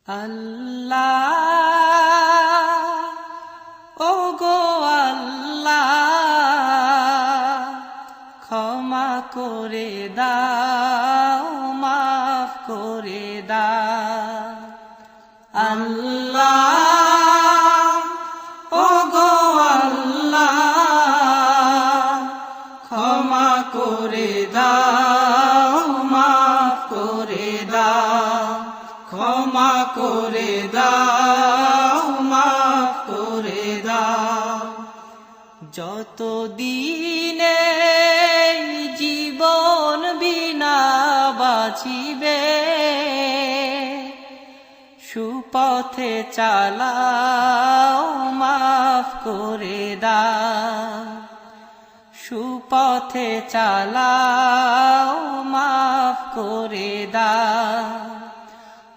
আল্লাহ ও গো আল্লাহ, ক্ষমা করে দাও, মাফ করে দাও। আল্লাহ ও গো আল্লাহ, ক্ষমা করে দাও, মাফ করে দাও। ক্ষমা করে দাও, মাফ করে দাও। যত দিনে জীবন বিনা বাঁচিবে, সুপথে চালাও, মাফ করে দাও। সুপথে চালাও, মাফ করে দাও।